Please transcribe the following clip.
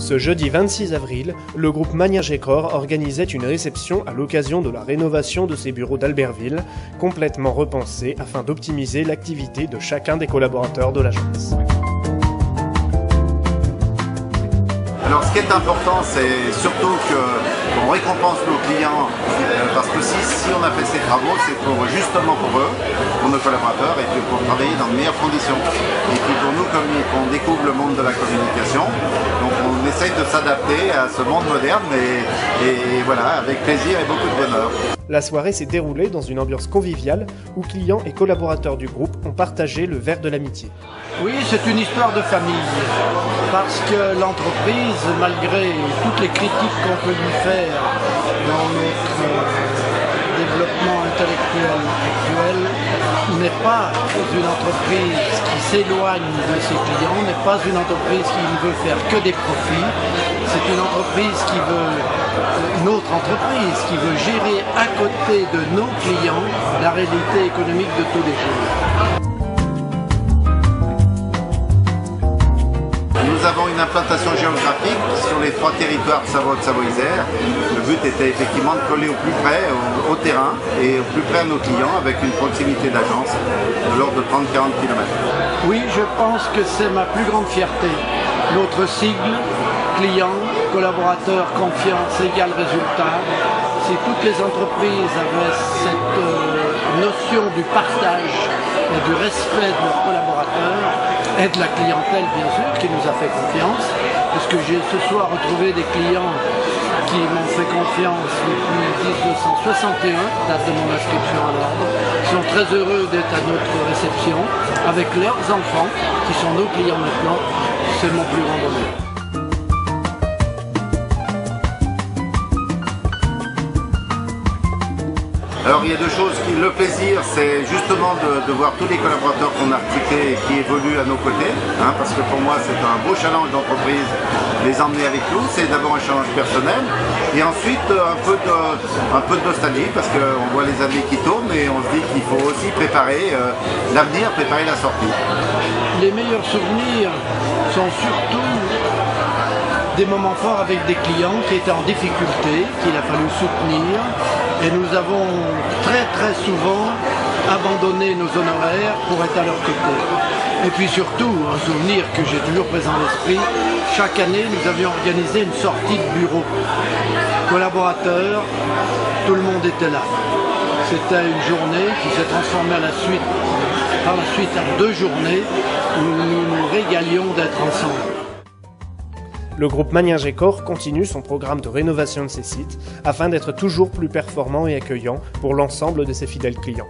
Ce jeudi 26 avril, le groupe Magnin-Gécor organisait une réception à l'occasion de la rénovation de ses bureaux d'Albertville, complètement repensés afin d'optimiser l'activité de chacun des collaborateurs de l'agence. Alors ce qui est important, c'est surtout qu'on récompense nos clients, parce que si on a fait ces travaux, c'est justement pour eux, pour nos collaborateurs, et puis pour travailler dans de meilleures conditions. Et puis pour nous, comme on découvre le monde de la communication, donc on essaye de s'adapter à ce monde moderne, et voilà, avec plaisir et beaucoup de bonheur. La soirée s'est déroulée dans une ambiance conviviale où clients et collaborateurs du groupe ont partagé le verre de l'amitié. Oui, c'est une histoire de famille, parce que l'entreprise, malgré toutes les critiques qu'on peut lui faire dans notre développement intellectuel actuel, n'est pas une entreprise qui s'éloigne de ses clients, n'est pas une entreprise qui ne veut faire que des profits. C'est une entreprise qui veut, une autre entreprise qui veut gérer à côté de nos clients la réalité économique de tous les jours. Nous avons une implantation géographique sur les 3 territoires de Savoie et de Savoie-Isère. Le but était effectivement de coller au plus près au terrain et au plus près à nos clients avec une proximité d'agence de l'ordre de 30-40 km. Oui, je pense que c'est ma plus grande fierté. Notre sigle, client, collaborateur, confiance égale résultat. Si toutes les entreprises avaient cette notion du partage et du respect de leurs collaborateurs, et de la clientèle bien sûr, qui nous a fait confiance, parce que j'ai ce soir retrouvé des clients qui m'ont fait confiance depuis 1961, date de mon inscription à l'ordre, qui sont très heureux d'être à notre réception, avec leurs enfants, qui sont nos clients maintenant. C'est mon plus grand bonheur. Alors il y a 2 choses. Le plaisir, c'est justement de voir tous les collaborateurs qu'on a recrutés et qui évoluent à nos côtés, parce que pour moi c'est un beau challenge d'entreprise, les emmener avec nous. C'est d'abord un challenge personnel et ensuite un peu de nostalgie, parce qu'on voit les années qui tournent et on se dit qu'il faut aussi préparer l'avenir, préparer la sortie. Les meilleurs souvenirs sont surtout des moments forts avec des clients qui étaient en difficulté, qu'il a fallu soutenir, et nous avons très souvent abandonné nos honoraires pour être à leur côté. Et puis surtout, un souvenir que j'ai toujours présent à l'esprit, chaque année nous avions organisé une sortie de bureau. Collaborateurs, tout le monde était là. C'était une journée qui s'est transformée par la suite en 2 journées où nous nous régalions d'être ensemble. Le groupe Magnin-Gécor continue son programme de rénovation de ses sites afin d'être toujours plus performant et accueillant pour l'ensemble de ses fidèles clients.